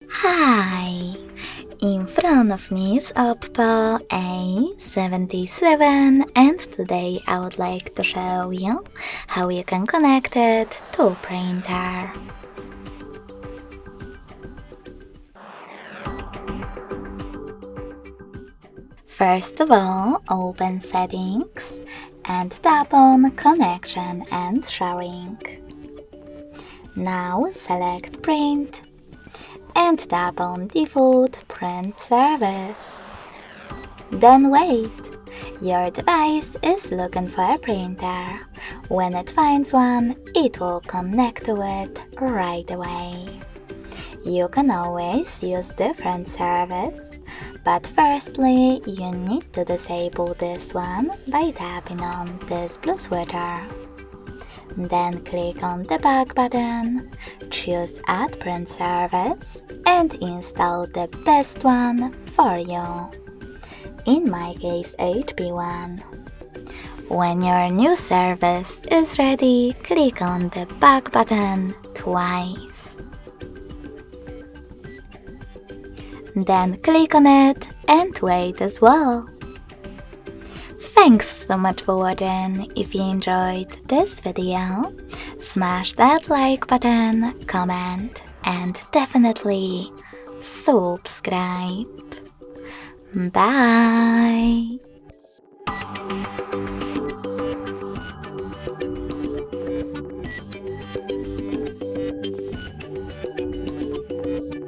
Hi! In front of me is OPPO A77 and today I would like to show you how you can connect it to printer. First of all, open Settings and tap on Connection and Sharing. Now select Print and tap on Default Print Service. Then wait. Your device is looking for a printer. When it finds one, it will connect to it right away. You can always use different service, but firstly you need to disable this one by tapping on this blue switcher. Then click on the back button, choose Add Print Service and install the best one for you. In my case, HP one. When your new service is ready, click on the back button twice. Then click on it and wait as well. Thanks so much for watching. If you enjoyed this video, smash that like button, comment and definitely subscribe. Bye!